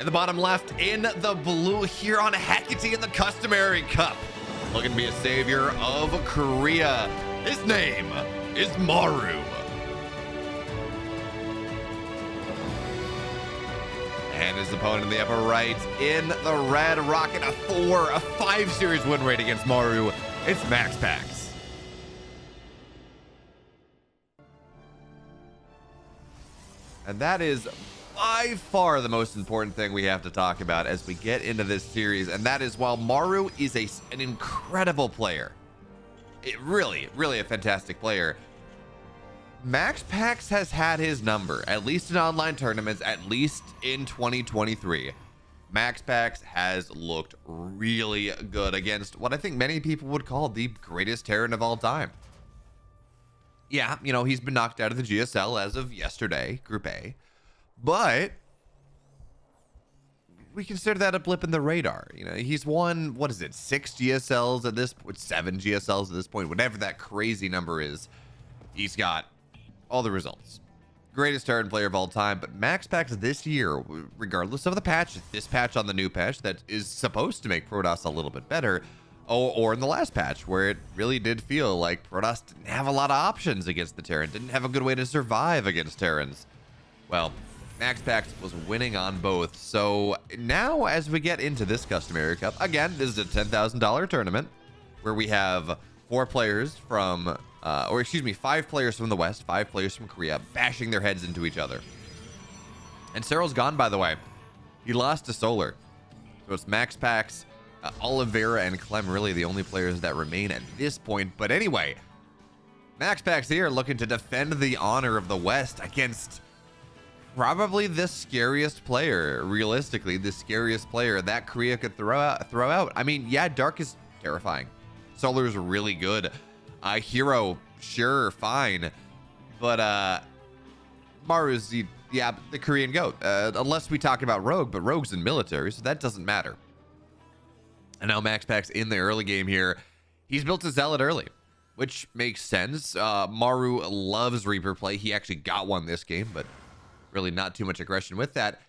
In the bottom left, in the blue here on Hecate in the Customary Cup. Looking to be a savior of Korea. His name is Maru. And his opponent in the upper right, in the red, rocking a 5 series win rate against Maru. It's MaxPax. And that is by far the most important thing we have to talk about as we get into this series, and that is while Maru is an incredible player, really a fantastic player, MaxPax has had his number, at least in online tournaments, at least in 2023. MaxPax has looked really good against what I think many people would call the greatest Terran of all time. Yeah, you know, he's been knocked out of the GSL as of yesterday, Group A. But we consider that a blip in the radar. You know, he's won, what is it, 6 GSLs at this point, 7 GSLs at this point, whatever that crazy number is. He's got all the results. Greatest Terran player of all time. But MaxPax this year, regardless of the patch, this patch on the new patch that is supposed to make Protoss a little bit better, or in the last patch where it really did feel like Protoss didn't have a lot of options against the Terran, didn't have a good way to survive against Terrans. Well, MaxPax was winning on both. So now as we get into this Customary Cup, again, this is a $10,000 tournament where we have 5 players from the West, 5 players from Korea bashing their heads into each other. And Serral's gone, by the way. He lost to Solar. So it's MaxPax, Oliveira, and Clem really the only players that remain at this point. But anyway, MaxPax here looking to defend the honor of the West against probably the scariest player, realistically, the scariest player that Korea could throw out. I mean, yeah, Dark is terrifying. Solar is really good. Hero, sure, fine. But Maru's the Korean GOAT. Unless we talk about Rogue, but Rogue's in military, so that doesn't matter. And now MaxPax in the early game here. He's built a Zealot early, which makes sense. Maru loves Reaper play. He actually got one this game, but really not too much aggression with that.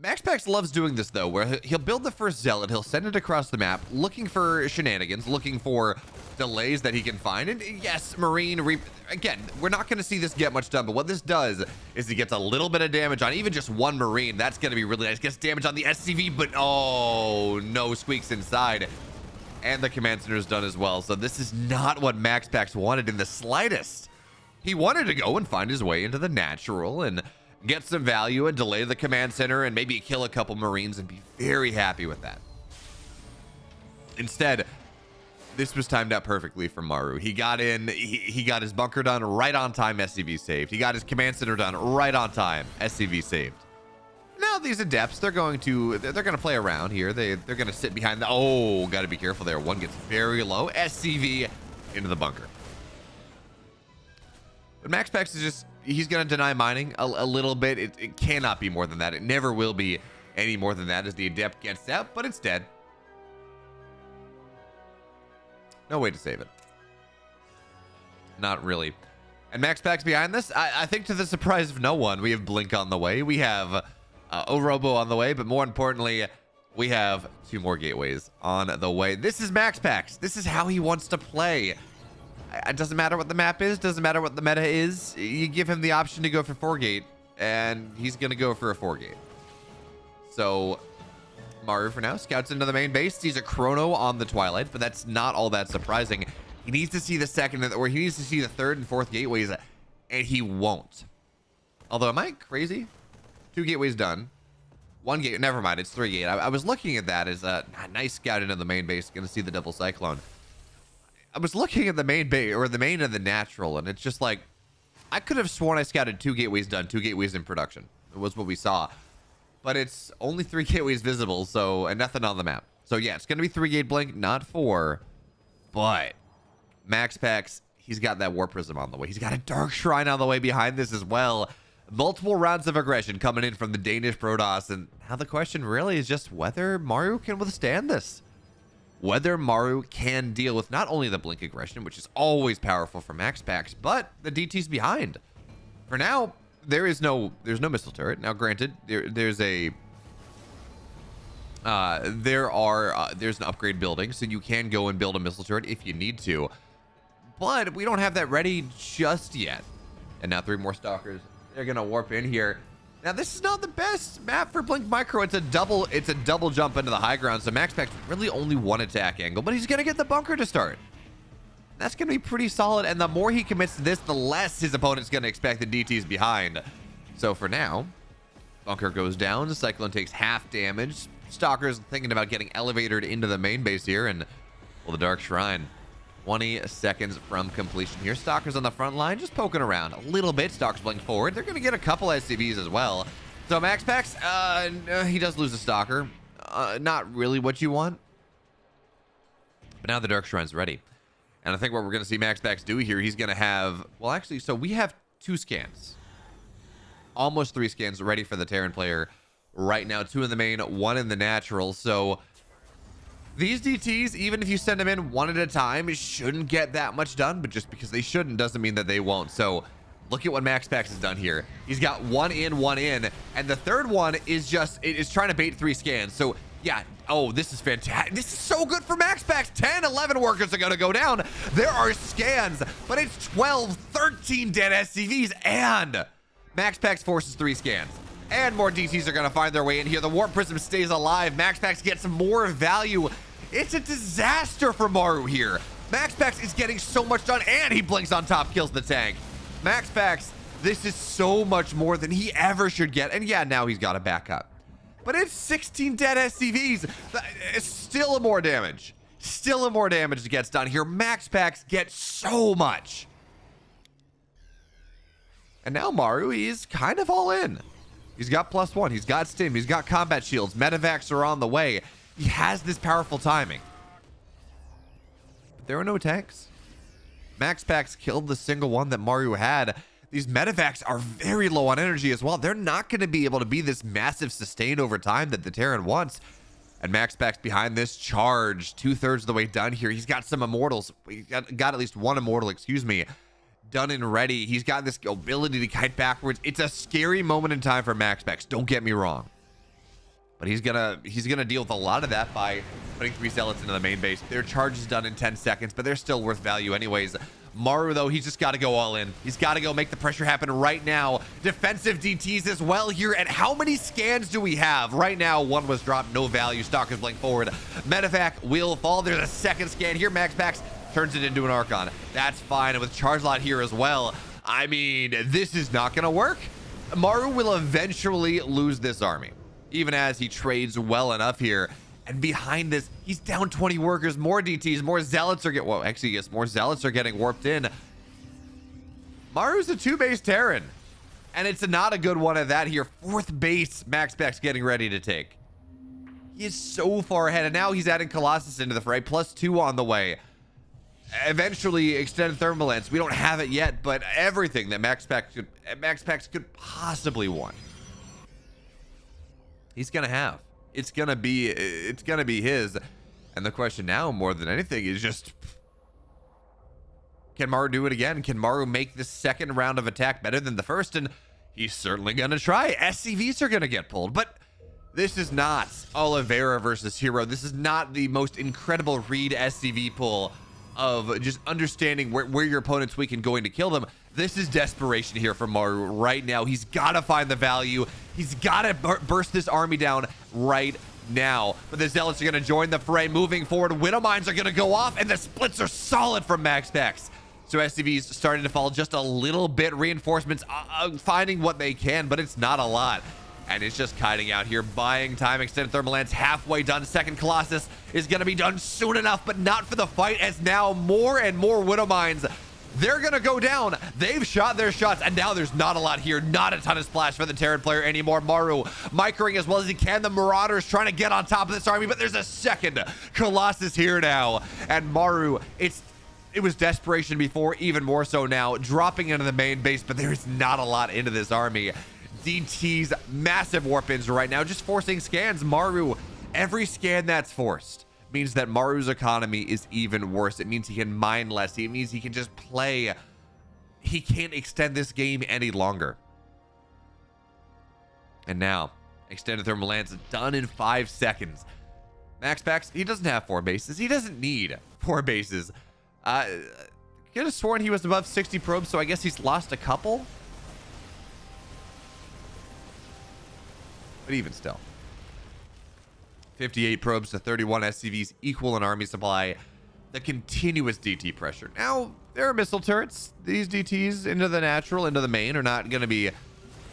MaxPax loves doing this, though, where he'll build the first Zealot, he'll send it across the map, looking for shenanigans, looking for delays that he can find. And yes, Marine, again, we're not going to see this get much done, but what this does is he gets a little bit of damage on even just one Marine. That's going to be really nice. Gets damage on the SCV, but oh, no, squeaks inside. And the command center is done as well. So this is not what MaxPax wanted in the slightest. He wanted to go and find his way into the natural and get some value and delay the command center and maybe kill a couple Marines and be very happy with that. Instead, this was timed out perfectly for Maru. He got in, he got his bunker done right on time, SCV saved. He got his command center done right on time, SCV saved. Now these adepts, they're going to play around here. They're going to sit behind the, oh, got to be careful there. One gets very low, SCV into the bunker. But MaxPax is just, he's going to deny mining a little bit. It cannot be more than that. It never will be any more than that as the adept gets out, but it's dead. No way to save it. Not really. And MaxPax behind this, I think to the surprise of no one, we have Blink on the way. We have Orobo on the way, but more importantly, we have 2 more gateways on the way. This is MaxPax. This is how he wants to play. It doesn't matter what the map is, doesn't matter what the meta is. You give him the option to go for 4-gate, and he's going to go for a 4-gate. So Maru for now scouts into the main base, sees a chrono on the Twilight, but that's not all that surprising. He needs to see the second, or he needs to see the 3rd and 4th gateways, and he won't. Although, am I crazy? 2 gateways done. 1 gate, never mind, it's 3-gate. I was looking at that as a nice scout into the main base, gonna see the double cyclone. I was looking at the main base, or the main of the natural, and it's just like, I could have sworn I scouted 2 gateways done, 2 gateways in production. It was what we saw. But it's only 3 gateways visible, so, and nothing on the map. So yeah, it's gonna be 3-gate blink, not 4. But MaxPax, he's got that War Prism on the way. He's got a Dark Shrine on the way behind this as well. Multiple rounds of aggression coming in from the Danish Protoss, and now the question really is just whether Maru can withstand this. Whether Maru can deal with not only the blink aggression, which is always powerful for MaxPax, but the DT's behind. For now, there's no missile turret. Now, granted, there's a There's an upgrade building, so you can go and build a missile turret if you need to. But we don't have that ready just yet. And now 3 more stalkers. They're gonna warp in here. Now this is not the best map for Blink Micro. It's a double jump into the high ground. So MaxPax really only 1 attack angle, but he's gonna get the bunker to start. That's gonna be pretty solid. And the more he commits to this, the less his opponent's gonna expect the DTs behind. So for now, bunker goes down. Cyclone takes half damage. Stalker's thinking about getting elevated into the main base here, and well, the Dark Shrine. 20 seconds from completion here. Stalker's on the front line, just poking around a little bit. Stalker's blink forward. They're going to get a couple SCVs as well. So MaxPax, he does lose a Stalker. Not really what you want. But now the Dark Shrine's ready. And I think what we're going to see MaxPax do here, he's going to have... Well, actually, so we have 2 scans. Almost 3 scans ready for the Terran player right now. 2 in the main, 1 in the natural. So... these DTs, even if you send them in 1 at a time, shouldn't get that much done, but just because they shouldn't doesn't mean that they won't. So look at what MaxPax has done here. He's got 1 in, 1 in, and the third one is just, it's trying to bait 3 scans. So yeah, oh, this is fantastic. This is so good for MaxPax. 10, 11 workers are going to go down. There are scans, but it's 12, 13 dead SCVs, and MaxPax forces 3 scans. And more DTs are going to find their way in here. The Warp Prism stays alive. MaxPax gets more value. It's a disaster for Maru here. MaxPax is getting so much done, and he blinks on top, kills the tank. MaxPax, this is so much more than he ever should get. And yeah, now he's got a backup. But it's 16 dead SCVs. It's still more damage. Still more damage gets done here. MaxPax gets so much. And now Maru, he's kind of all in. He's got +1. He's got stim. He's got combat shields. Medivacs are on the way. He has this powerful timing. But there are no tanks. MaxPax killed the single one that Maru had. These medivacs are very low on energy as well. They're not going to be able to be this massive sustain over time that the Terran wants. And MaxPax behind this charge, 2/3 of the way done here. He's got some immortals. He got at least 1 immortal, excuse me, done and ready. He's got this ability to kite backwards. It's a scary moment in time for MaxPax. Don't get me wrong. But he's gonna deal with a lot of that by putting 3 zealots into the main base. Their charge is done in 10 seconds, but they're still worth value anyways. Maru, though, he's just got to go all in. He's got to go make the pressure happen right now. Defensive DTs as well here. And how many scans do we have? Right now, 1 was dropped, no value. Stalker's blink forward. Medevac will fall. There's a second scan here. MaxPax turns it into an Archon. That's fine. And with charge lot here as well, I mean, this is not going to work. Maru will eventually lose this army, even as he trades well enough here. And behind this, he's down 20 workers, more DTs, more zealots are getting, well, actually, yes, more zealots are getting warped in. Maru's a 2-base Terran, and it's not a good one at that here. 4th base, MaxPax getting ready to take. He is so far ahead, and now he's adding Colossus into the fray, +2 on the way. Eventually, extended thermal lance. We don't have it yet, but everything that MaxPax could possibly want, he's gonna have. It's gonna be his. And the question now, more than anything, is just, can Maru do it again? Can Maru make the second round of attack better than the first? And he's certainly gonna try. SCVs are gonna get pulled, but this is not Oliveira versus Hero. This is not the most incredible read SCV pull of just understanding where your opponent's weak and going to kill them. This is desperation here for Maru right now. He's got to find the value. He's got to burst this army down right now. But the Zealots are going to join the fray. Moving forward, Widow Mines are going to go off, and the splits are solid from MaxPax. So SCV's starting to fall just a little bit. Reinforcements finding what they can, but it's not a lot. And it's just kiting out here, buying time. Extended thermal lance halfway done. Second Colossus is going to be done soon enough, but not for the fight, as now more and more Widow Mines, they're going to go down. They've shot their shots, and now there's not a lot here. Not a ton of splash for the Terran player anymore. Maru microing as well as he can. The Marauders trying to get on top of this army, but there's a second Colossus here now. And Maru, it was desperation before, even more so now, dropping into the main base, but there's not a lot into this army. DT's massive warp-ins right now, just forcing scans. Maru, every scan that's forced means that Maru's economy is even worse. It means he can mine less. It means he can just play. He can't extend this game any longer. And now, Extended thermal lance done in 5 seconds. MaxPax, he doesn't have 4 bases. He doesn't need 4 bases. Could have sworn he was above 60 probes, so I guess he's lost a couple. But even still. 58 probes to 31 SCVs equal an army supply. The continuous DT pressure. Now, there are missile turrets. These DTs into the natural, into the main, are not going to be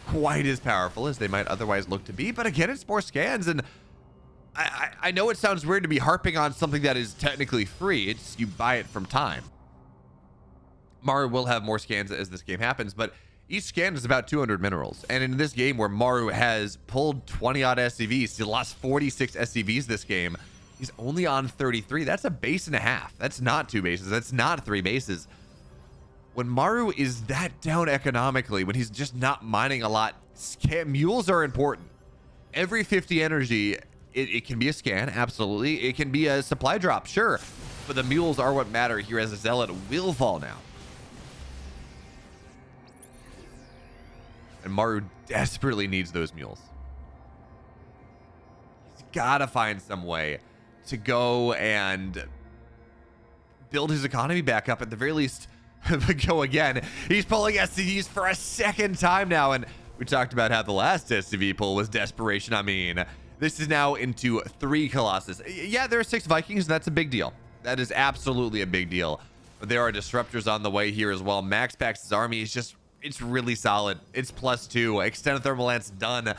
quite as powerful as they might otherwise look to be. But again, it's more scans, and I know it sounds weird to be harping on something that is technically free. It's you buy it from time. Maru will have more scans as this game happens, but each scan is about 200 minerals. And in this game where Maru has pulled 20 odd SCVs, he lost 46 SCVs this game. He's only on 33. That's a base and a half. That's not 2 bases. That's not 3 bases. When Maru is that down economically, when he's just not mining a lot, mules are important. Every 50 energy, it can be a scan, absolutely. It can be a supply drop, sure. But the mules are what matter here, as a Zealot will fall now. And Maru desperately needs those mules. He's got to find some way to go and build his economy back up, at the very least. Go again. He's pulling SCVs for a second time now, and we talked about how the last SCV pull was desperation. I mean, this is now into 3 Colossus. Yeah, there are 6 Vikings, and that's a big deal. That is absolutely a big deal. But there are disruptors on the way here as well. MaxPax's army is just, it's really solid. It's +2. Extended thermal lance done.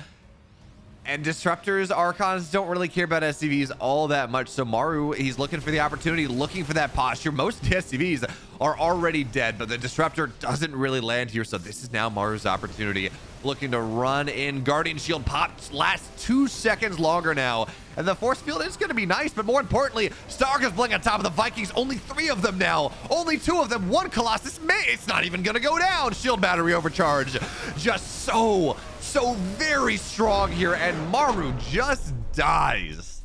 And disruptors, Archons don't really care about SCVs all that much. So Maru, he's looking for the opportunity, looking for that posture. Most SCVs are already dead, but the disruptor doesn't really land here. So this is now Maru's opportunity, looking to run in. Guardian Shield pops, lasts 2 seconds longer now. And the force field is going to be nice, but more importantly, Starcraft playing on top of the Vikings. Only 3 of them now. Only 2 of them. 1 Colossus. It's not even going to go down. Shield battery overcharge. Just so very strong here, and Maru just dies.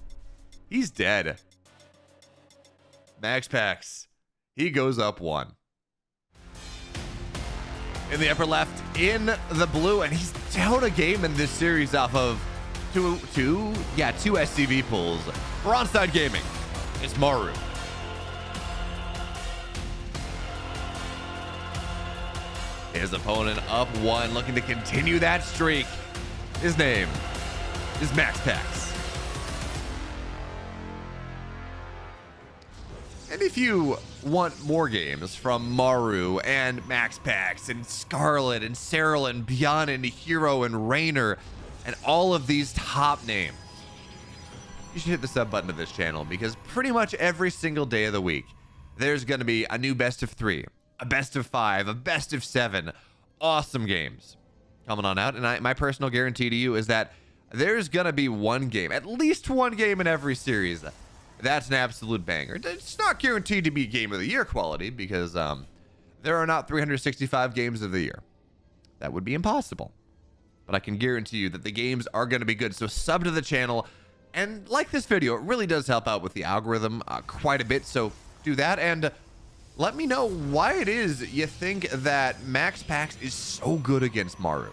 He's dead. MaxPax, he goes up 1. In the upper left, in the blue, and he's down a game in this series off of two SCV pulls. For Onside Gaming, it's Maru. His opponent up 1, looking to continue that streak. His name is MaxPax. And if you want more games from Maru and MaxPax and Scarlet and Serral and Beyond and Hero and Rainer and all of these top names, you should hit the sub button to this channel, because pretty much every single day of the week, there's going to be a new best of 3. A best of 5, a best of 7, awesome games coming on out. And my personal guarantee to you is that there's gonna be one game, at least one game in every series, that's an absolute banger. It's not guaranteed to be game of the year quality, because there are not 365 games of the year. That would be impossible. But I can guarantee you that the games are gonna be good. So sub to the channel and like this video. It really does help out with the algorithm quite a bit. So do that, and let me know why it is you think that MaxPax is so good against Maru.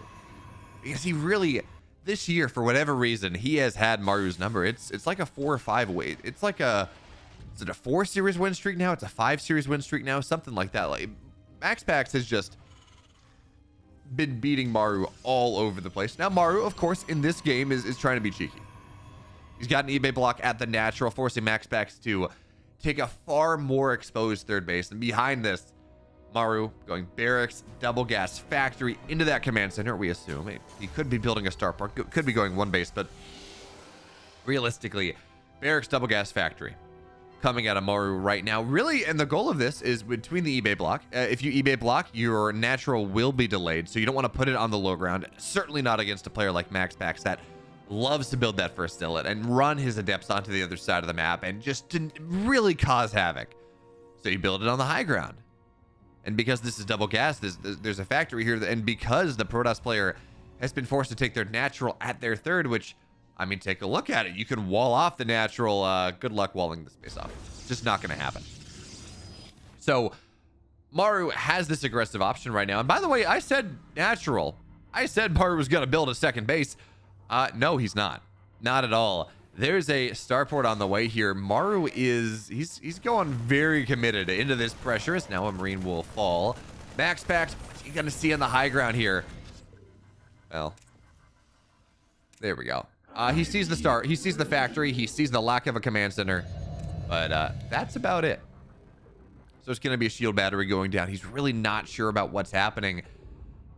Because he really, this year, for whatever reason, he has had Maru's number. It's like a 4 or 5 weight. It's like a, is it a 4 series win streak now? It's a 5 series win streak now? Something like that. Like, MaxPax has just been beating Maru all over the place. Now, Maru, of course, in this game is trying to be cheeky. He's got an eBay block at the natural, forcing MaxPax to take a far more exposed third base. And behind this, Maru going barracks, double gas factory into that command center, we assume. He could be building a star park, could be going 1 base, but realistically, barracks, double gas factory coming out of Maru right now. Really, and the goal of this is between the eBay block. If you eBay block, your natural will be delayed, so you don't want to put it on the low ground. Certainly not against a player like MaxPax that loves to build that first Zealot and run his adepts onto the other side of the map and just to really cause havoc. So you build it on the high ground. And because this is double gas, there's a factory here, and because the Protoss player has been forced to take their natural at their third, which, I mean, take a look at it. You can wall off the natural. Good luck walling this base off. It's just not going to happen. So Maru has this aggressive option right now. And by the way, I said natural. I said Maru was going to build a second base. No, he's not. Not at all. There's a starport on the way here. Maru he's going very committed into this pressure. As now a Marine will fall. MaxPax, what's he gonna see on the high ground here? Well, there we go. He sees the start. He sees the factory. He sees the lack of a command center. But that's about it. So it's going to be a shield battery going down. He's really not sure about what's happening.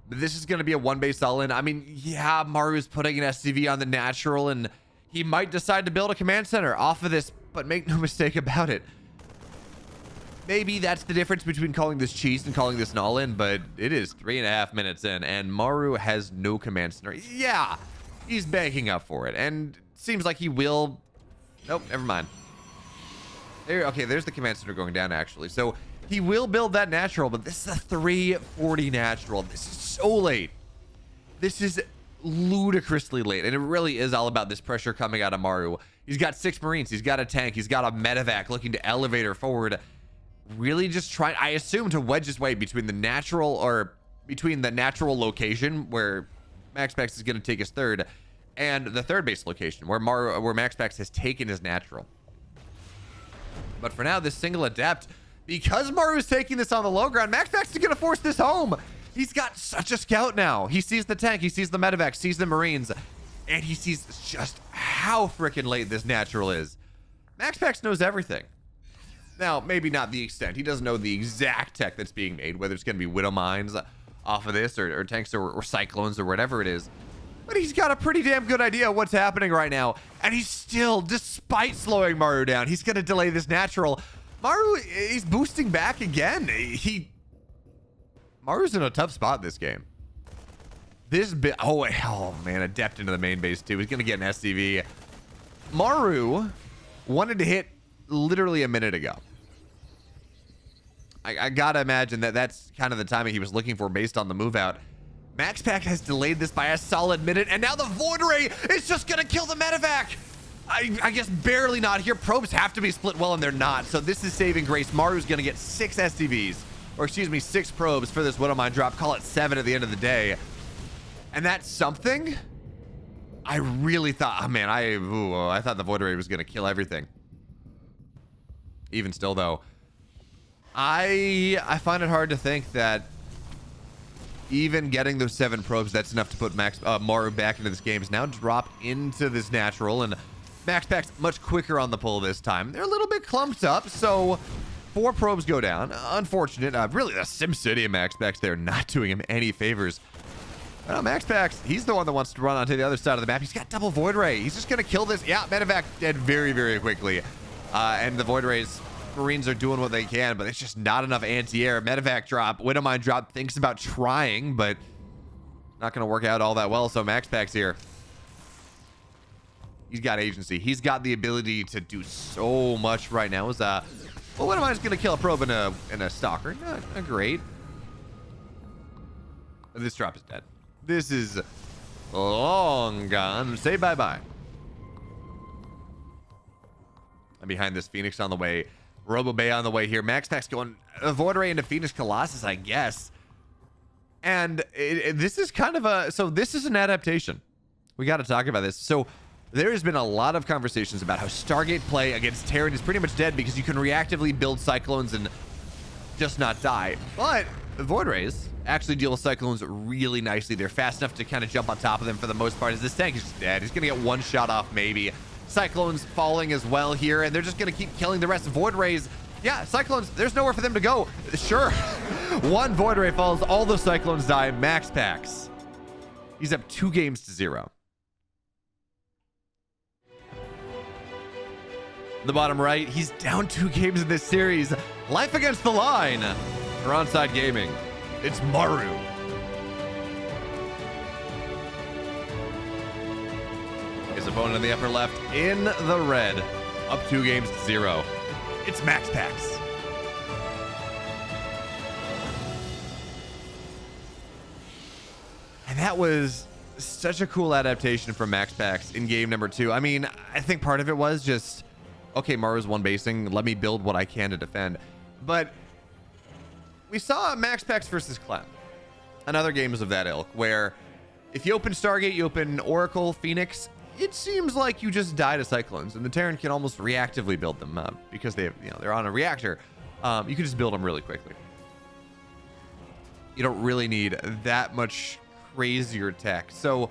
But this is going to be a one base all in. I mean, yeah, Maru's putting an SCV on the natural, and he might decide to build a command center off of this. But make no mistake about it. Maybe that's the difference between calling this cheese and calling this an all in. But it is 3.5 minutes in, and Maru has no command center. Yeah. He's banking up for it, and seems like he will. Nope, never mind. There, okay, there's the command center going down, actually. So he will build that natural, but this is a 340 natural. This is so late. This is ludicrously late, and it really is all about this pressure coming out of Maru. He's got 6 Marines. He's got a tank. He's got a medevac looking to elevator forward. Really just trying, I assume, to wedge his way between the natural location where MaxPax is going to take his third, and the third base location where MaxPax has taken his natural. But for now, this single adept, because Maru is taking this on the low ground, MaxPax is going to force this home. He's got such a scout now. He sees the tank, he sees the medevac, sees the Marines, and he sees just how freaking late this natural is. MaxPax knows everything. Now, maybe not the extent. He doesn't know the exact tech that's being made, whether it's going to be Widow Mines off of this, or tanks, or cyclones, or whatever it is. But he's got a pretty damn good idea of what's happening right now. And he's still, despite slowing Maru down, he's going to delay this natural. Maru, he's boosting back again. Maru's in a tough spot this game. Oh man, adept into the main base too. He's going to get an SCV. Maru wanted to hit literally a minute ago. I gotta imagine that that's kind of the timing he was looking for based on the move out. MaxPax has delayed this by a solid minute, and now the Void Ray is just gonna kill the medevac. I guess barely not here. Probes have to be split well, and they're not. So this is saving grace. Maru's gonna get 6 SCVs, or excuse me, 6 probes for this Widow Mine drop. Call it 7 at the end of the day. And that's something. I really thought, oh man, I thought the Void Ray was gonna kill everything. Even still though, I find it hard to think that even getting those 7 probes, that's enough to put Maru back into this game. Is now dropped into this natural, and MaxPax much quicker on the pull this time. They're a little bit clumped up, so 4 probes go down. Unfortunate. Really, the SimCity and MaxPax, they're not doing him any favors. MaxPax, he's the one that wants to run onto the other side of the map. He's got double Void Ray. He's just going to kill this. Yeah, medevac dead very, very quickly. And the Void Rays, Marines are doing what they can, but it's just not enough anti-air. Medevac drop, Widow Mine drop, thinks about trying, but not going to work out all that well. So MaxPax here, he's got agency. He's got the ability to do so much right now. Well, Widow Mine's going to kill a probe and a stalker. Not great. This drop is dead. This is long gone. Say bye-bye. And behind this, Phoenix on the way. Robo Bay on the way here. MaxPax going Void Ray into Phoenix Colossus, I guess. And this is kind of so this is an adaptation. We got to talk about this. So there has been a lot of conversations about how Stargate play against Terran is pretty much dead because you can reactively build Cyclones and just not die. But the Void Rays actually deal with Cyclones really nicely. They're fast enough to kind of jump on top of them for the most part. As this tank is just dead. He's going to get 1 shot off maybe. Cyclones falling as well here, and they're just going to keep killing the rest. Void Rays, yeah, Cyclones, there's nowhere for them to go. Sure. 1 Void Ray falls, all those Cyclones die. MaxPax, he's up 2-0. The bottom right, he's down 2 games in this series. Life against the line for Onside Gaming. It's Maru. His opponent in the upper left in the red, up 2-0. It's MaxPax. And that was such a cool adaptation from MaxPax in game number 2. I mean, I think part of it was just, okay, Maru's one basing, let me build what I can to defend. But we saw MaxPax versus Clem, another games of that ilk, where If you open Stargate, you open Oracle, Phoenix, it seems like you just die to Cyclones, and the Terran can almost reactively build them because they have, they're on a reactor. You can just build them really quickly. You don't really need that much crazier tech. So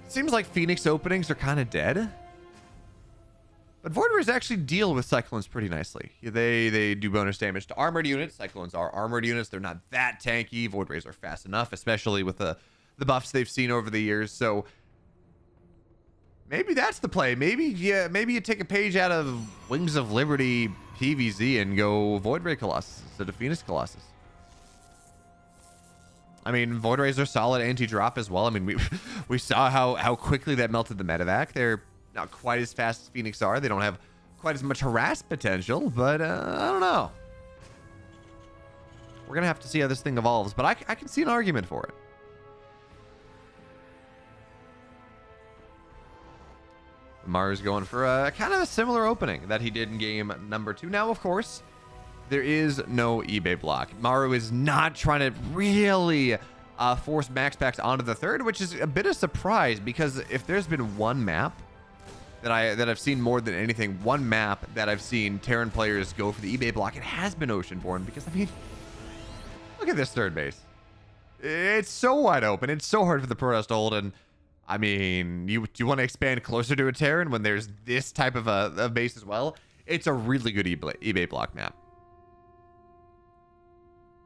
it seems like Phoenix openings are kind of dead. But Void Rays actually deal with Cyclones pretty nicely. They do bonus damage to armored units. Cyclones are armored units. They're not that tanky. Void Rays are fast enough, especially with the buffs they've seen over the years. So maybe that's the play. Maybe you take a page out of Wings of Liberty PVZ and go Void Ray Colossus instead of Phoenix Colossus. I mean, Void Rays are solid anti-drop as well. I mean, we saw how quickly that melted the medevac. They're not quite as fast as Phoenix are. They don't have quite as much harass potential, but I don't know. We're gonna have to see how this thing evolves, but I can see an argument for it. Maru's going for a kind of a similar opening that he did in game number 2. Now, of course, there is no eBay block. Maru is not trying to really force MaxPax onto the third, which is a bit of surprise, because if there's been one map that I've seen more than anything, one map that I've seen Terran players go for the eBay block, it has been Oceanborn, because, I mean, look at this third base. It's so wide open. It's so hard for the Protoss to hold, and I mean, you want to expand closer to a Terran when there's this type of a base as well? It's a really good eBay block map.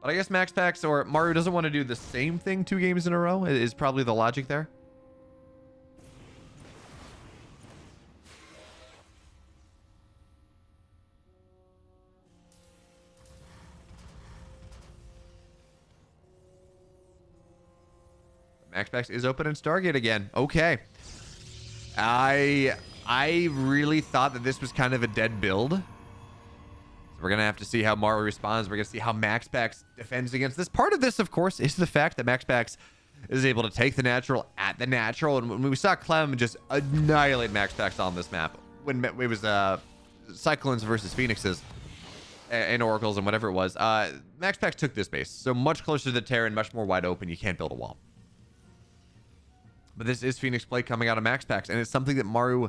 But I guess MaxPax or Maru doesn't want to do the same thing 2 games in a row, is probably the logic there. MaxPax is open in Stargate again. Okay. I really thought that this was kind of a dead build. So we're going to have to see how Maru responds. We're going to see how MaxPax defends against this. Part of this, of course, is the fact that MaxPax is able to take the natural at the natural. And when we saw Clem just annihilate MaxPax on this map, when it was Cyclones versus Phoenixes and Oracles and whatever it was, MaxPax took this base. So much closer to the Terran, much more wide open. You can't build a wall. But this is Phoenix play coming out of MaxPax, and it's something that Maru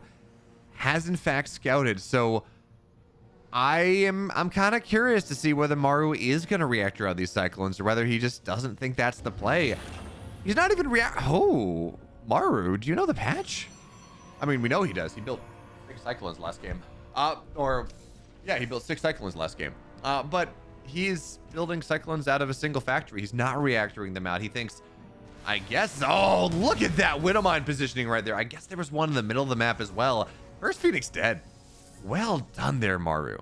has in fact scouted. So I'm kind of curious to see whether Maru is going to react around these Cyclones, or whether he just doesn't think that's the play. He's not even Oh, Maru, do you know the patch? I mean, we know he does. He built 6 Cyclones last game. Yeah, he built 6 Cyclones last game. But he's building Cyclones out of a single factory. He's not reactoring them out. He thinks, I guess, oh, look at that Widowmine positioning right there. I guess there was one in the middle of the map as well. First Phoenix dead. Well done there, Maru.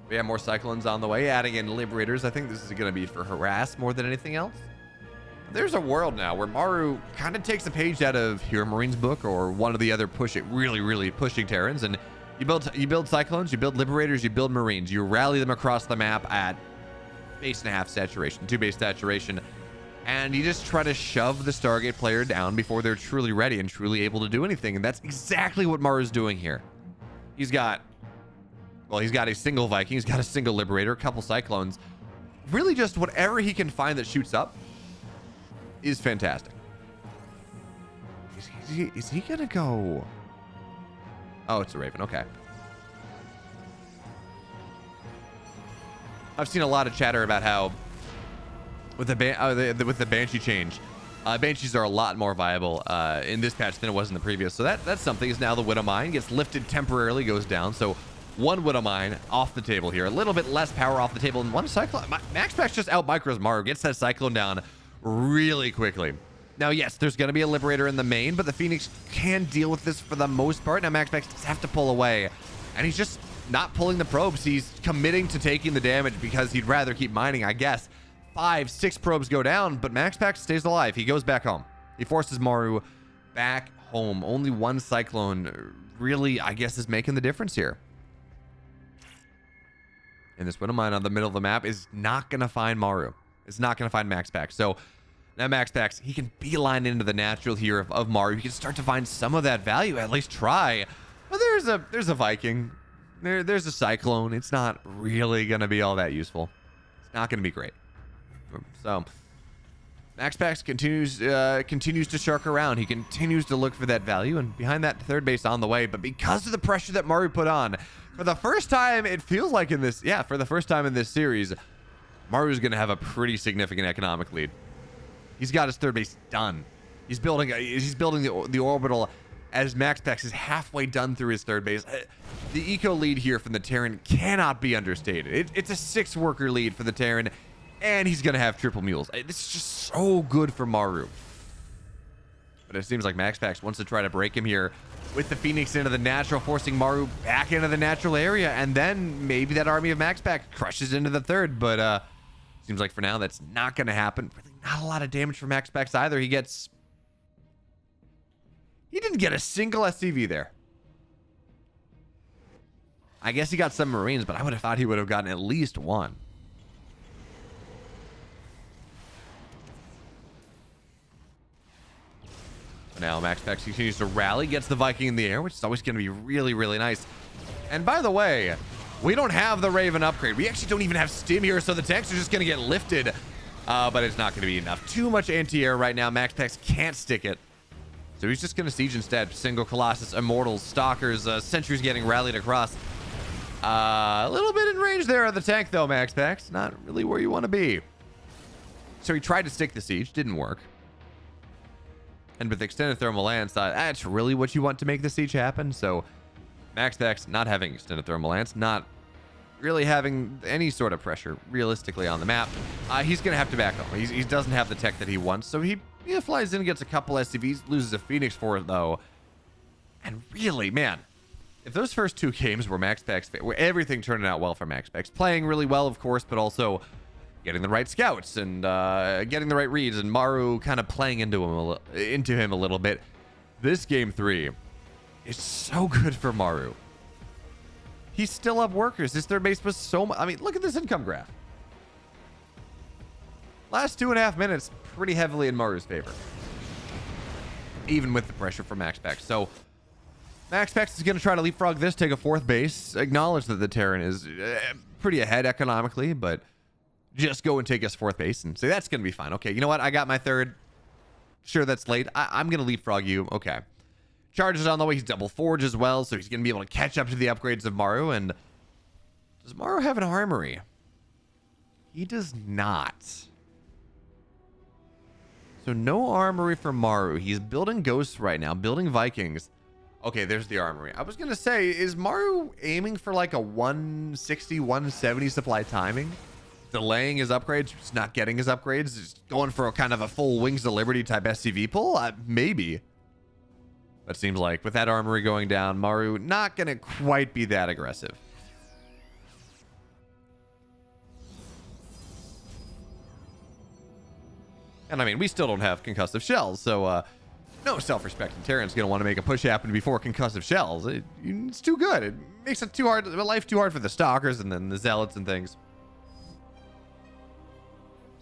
We have more Cyclones on the way, adding in Liberators. I think this is going to be for harass more than anything else. There's a world now where Maru kind of takes a page out of Hero Marine's book, or one of the other really pushing Terrans, and you build Cyclones, you build Liberators, you build Marines, you rally them across the map at base and a half saturation, 2 base saturation, and you just try to shove the Stargate player down before they're truly ready and truly able to do anything. And that's exactly what Maru's doing here. He's got a single Viking, he's got a single Liberator, a couple Cyclones, really just whatever he can find that shoots up is fantastic. Is he gonna go? Oh, it's a Raven. Okay. I've seen a lot of chatter about how with the Banshee change, Banshees are a lot more viable in this patch than it was in the previous. So that's something. Is now the Widowmine gets lifted temporarily, goes down. So one Widowmine off the table here. A little bit less power off the table, and one Cyclone. MaxPax just out micros Maru, gets that Cyclone down really quickly. Now, yes, there's going to be a Liberator in the main, but the Phoenix can deal with this for the most part. Now, MaxPax does have to pull away, and he's just not pulling the probes. He's committing to taking the damage because he'd rather keep mining, I guess. 5, 6 probes go down, but MaxPax stays alive. He goes back home. He forces Maru back home. Only one Cyclone really, I guess, is making the difference here. And this Widowmine on the middle of the map is not going to find Maru. It's not going to find MaxPax. So Now MaxPax, he can beeline into the natural here of Maru. He can start to find some of that value, at least try. But there's a Viking. There's a Cyclone. It's not really going to be all that useful. It's not going to be great. So MaxPax continues to shark around. He continues to look for that value, and behind that, third base on the way. But because of the pressure that Maru put on, for the first time, it feels like in this, for the first time in this series, Maru's going to have a pretty significant economic lead. He's got his third base done. He's building the orbital as MaxPax is halfway done through his third base. The eco lead here from the Terran cannot be understated. It's a 6-worker lead for the Terran, and he's going to have triple mules. This is just so good for Maru. But it seems like MaxPax wants to try to break him here with the Phoenix into the natural, forcing Maru back into the natural area, and then maybe that army of MaxPax crushes into the third, but seems like for now that's not going to happen. Really not a lot of damage for MaxPax either. He didn't get a single SCV there. I guess he got some Marines, but I would have thought he would have gotten at least one. But now MaxPax continues to rally, gets the Viking in the air, which is always going to be really, really nice. And by the way, we don't have the Raven upgrade. We actually don't even have stim here, so the tanks are just going to get lifted. But it's not going to be enough. Too much anti-air right now. MaxPax can't stick it. So he's just going to siege instead. Single Colossus, Immortals, Stalkers, Sentries getting rallied across. A little bit in range there of the tank, though, MaxPax. Not really where you want to be. So he tried to stick the siege. Didn't work. And with extended thermal lance, that's really what you want to make the siege happen. So MaxPax not having extended thermal lance, not really having any sort of pressure realistically on the map. He's going to have to back home. He doesn't have the tech that he wants. So he flies in, gets a couple SCVs, loses a Phoenix for it, though. And really, man, if those first 2 games were MaxPax, where everything turned out well for MaxPax, playing really well, of course, but also getting the right scouts and getting the right reads, and Maru kind of playing into him a little bit. This game 3 is so good for Maru. He's still up workers. His third base was so much. I mean, look at this income graph. Last 2.5 minutes, pretty heavily in Maru's favor, even with the pressure from MaxPax. So MaxPax is going to try to leapfrog this, take a 4th base, acknowledge that the Terran is pretty ahead economically, but just go and take us 4th base and say that's going to be fine. Okay, you know what? I got my 3rd. Sure, that's late. I'm going to leapfrog you. Okay. Charges on the way. He's double forge as well, so he's going to be able to catch up to the upgrades of Maru. And does Maru have an armory? He does not. So no armory for Maru. He's building ghosts right now, building Vikings. Okay, there's the armory. I was going to say, is Maru aiming for like a 160, 170 supply timing? Delaying his upgrades, just not getting his upgrades, just going for a kind of a full Wings of Liberty type SCV pull? Maybe. That seems like with that armory going down, Maru not going to quite be that aggressive. And I mean, we still don't have concussive shells, so no self-respecting Terran's going to want to make a push happen before concussive shells. It's too good. It makes it too hard, life too hard for the Stalkers and then the Zealots and things.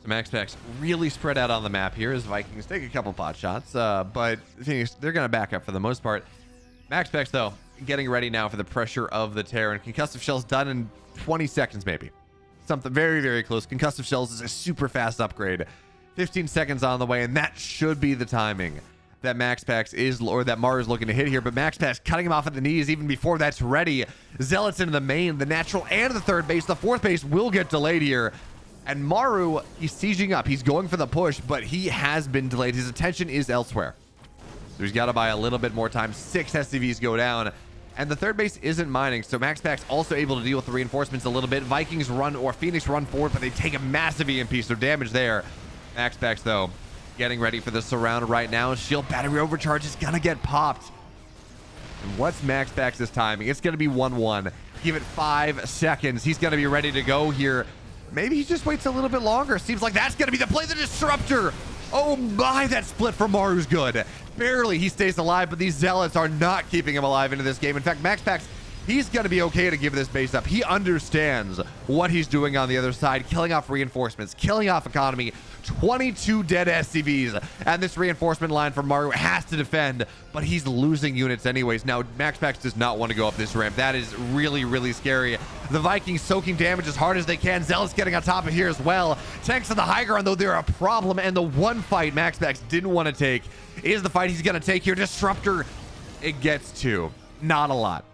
So MaxPax really spread out on the map here as Vikings take a couple pot shots, but the thing is, they're going to back up for the most part. MaxPax, though, getting ready now for the pressure of the Terran. Concussive shells done in 20 seconds, maybe. Something very, very close. Concussive shells is a super fast upgrade. 15 seconds on the way, and that should be the timing that MaxPax is, or that Maru is looking to hit here. But MaxPax cutting him off at the knees even before that's ready. Zealots into the main, the natural, and the 3rd base. The 4th base will get delayed here. And Maru, he's sieging up. He's going for the push, but he has been delayed. His attention is elsewhere. So he's got to buy a little bit more time. 6 SCVs go down. And the 3rd base isn't mining, so MaxPax also able to deal with the reinforcements a little bit. Vikings run, or Phoenix run forward, but they take a massive EMP, so damage there. MaxPax, though, getting ready for the surround right now. Shield battery overcharge is going to get popped. And what's MaxPax's timing? It's going to be 1-1. Give it 5 seconds. He's going to be ready to go here. Maybe he just waits a little bit longer. Seems like that's going to be the play. The Disruptor. Oh my, that split from Maru's good. Barely he stays alive, but these Zealots are not keeping him alive into this game. In fact, MaxPax, he's going to be okay to give this base up. He understands what he's doing on the other side, killing off reinforcements, killing off economy, 22 dead SCVs, and this reinforcement line from Maru has to defend, but he's losing units anyways. Now, MaxPax does not want to go up this ramp. That is really, really scary. The Vikings soaking damage as hard as they can. Zealous getting on top of here as well. Tanks on the high ground, though, they're a problem, and the one fight MaxPax didn't want to take is the fight he's going to take here. Disruptor, it gets two. Not a lot.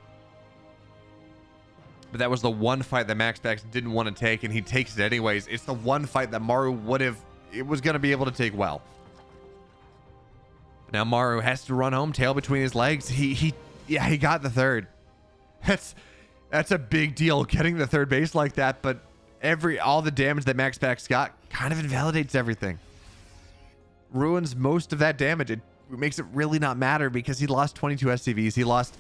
But that was the one fight that MaxPax didn't want to take, and he takes it anyways. It's the one fight that Maru was going to be able to take well. Now Maru has to run home, tail between his legs. He got the third. That's a big deal, getting the third base like that, but all the damage that MaxPax got kind of invalidates everything. Ruins most of that damage. It makes it really not matter because he lost 22 SCVs. He lost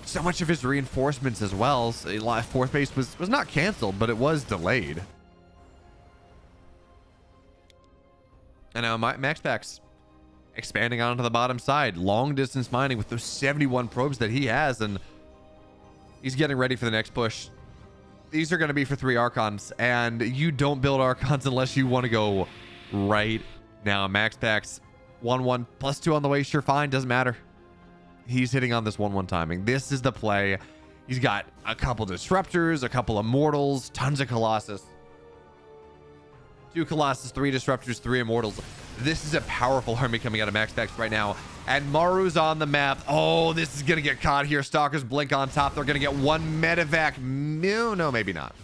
so much of his reinforcements as well. So fourth base was not canceled, but it was delayed. And now MaxPax expanding onto the bottom side, long distance mining with those 71 probes that he has, and he's getting ready for the next push. These are going to be for 3 Archons, and you don't build Archons unless you want to go right now. MaxPax 1-1 +2 on the way, sure, fine, doesn't matter. He's hitting on this 1-1 timing. This is the play. He's got a couple disruptors, a couple immortals, tons of Colossus. 2 Colossus, 3 disruptors, 3 immortals. This is a powerful army coming out of MaxPax right now. And Maru's on the map. Oh, this is going to get caught here. Stalkers blink on top. They're going to get 1 medevac. No, maybe not.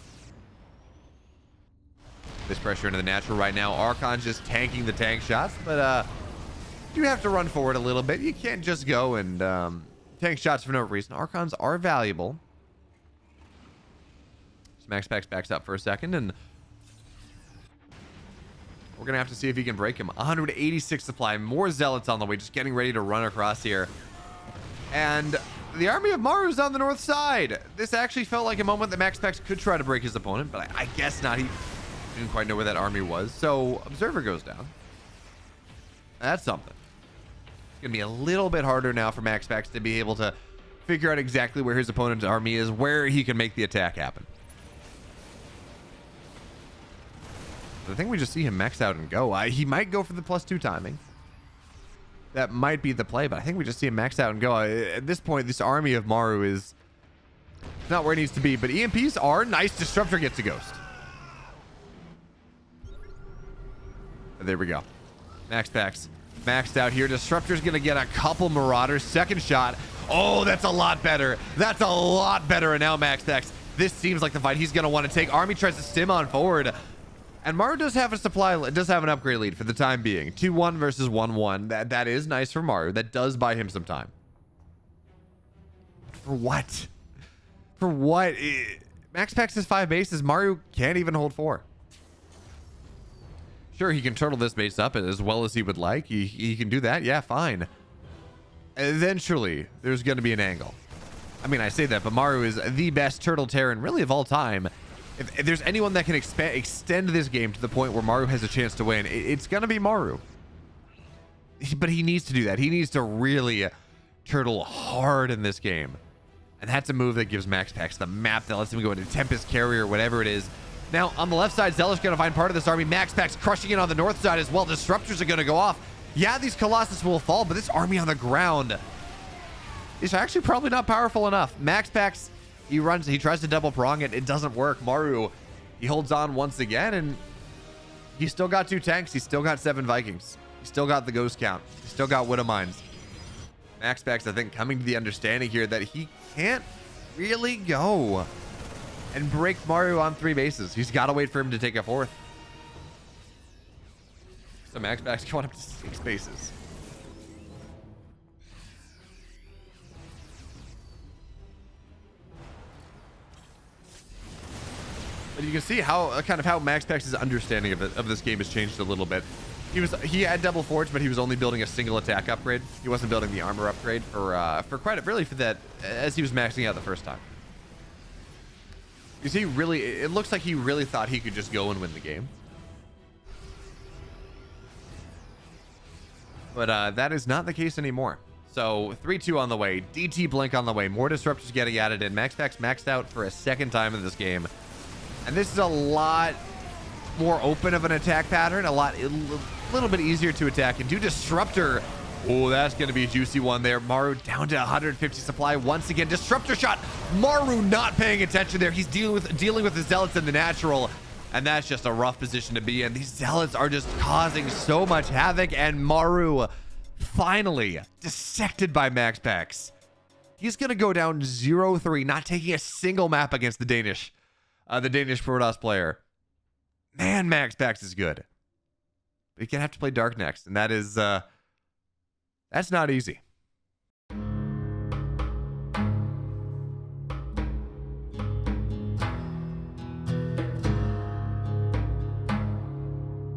This pressure into the natural right now. Archon's just tanking the tank shots, but you have to run forward a little bit. You can't just go and tank shots for no reason. Archons are valuable. So MaxPax backs up for a second, and we're going to have to see if he can break him. 186 supply. More Zealots on the way, just getting ready to run across here. And the army of Maru's on the north side. This actually felt like a moment that MaxPax could try to break his opponent, but I guess not. He didn't quite know where that army was. So Observer goes down. That's something. It's going to be a little bit harder now for MaxPax to be able to figure out exactly where his opponent's army is, where he can make the attack happen. I think we just see him max out and go. He might go for the +2 timing. That might be the play, but I think we just see him max out and go. At this point, this army of Maru is not where it needs to be, but EMPs are nice. Disruptor gets a ghost. There we go. MaxPax maxed out here. Disruptor's going to get a couple Marauders. Second shot. Oh, that's a lot better. That's a lot better. And now MaxPax. This seems like the fight he's going to want to take. Army tries to stim on forward. And Maru does have a supply, does have an upgrade lead for the time being. 2-1 versus 1-1. That is nice for Maru. That does buy him some time. For what? For what? MaxPax has 5 bases. Maru can't even hold 4. Sure, he can turtle this base up as well as he would like. He can do that. Yeah, fine. Eventually, there's going to be an angle. I mean, I say that, but Maru is the best turtle Terran really of all time. If there's anyone that can extend this game to the point where Maru has a chance to win, it's going to be Maru. But he needs to do that. He needs to really turtle hard in this game. And that's a move that gives MaxPax the map that lets him go into Tempest Carrier or whatever it is. Now, on the left side, Zealous going to find part of this army. MaxPax crushing it on the north side as well. Disruptors are going to go off. Yeah, these Colossus will fall, but this army on the ground is actually probably not powerful enough. MaxPax, he tries to double prong it. It doesn't work. Maru, he holds on once again, and he's still got 2 tanks. He's still got 7 Vikings. He's still got the ghost count. He's still got Widow Mines. MaxPax, I think, coming to the understanding here that he can't really go and break Maru on 3 bases. He's got to wait for him to take a 4th. So MaxPax going up to 6 bases. But you can see how kind of how MaxPax's understanding of this game has changed a little bit. He had double forge, but he was only building a single attack upgrade. He wasn't building the armor upgrade for quite really for that as he was maxing out the first time. You see, really, it looks like he really thought he could just go and win the game. But that is not the case anymore. So 3-2 on the way, DT blink on the way, more disruptors getting added in. MaxPax maxed out for a second time in this game. And this is a lot more open of an attack pattern, a little bit easier to attack. And do Disruptor. Oh, that's going to be a juicy one there. Maru down to 150 supply once again. Disruptor shot. Maru not paying attention there. He's dealing with the Zealots in the natural. And that's just a rough position to be in. These Zealots are just causing so much havoc. And Maru finally dissected by MaxPax. He's going to go down 0-3, not taking a single map against the Danish Protoss player. Man, MaxPax is good. But you're going to have to play Dark next. And that is... that's not easy.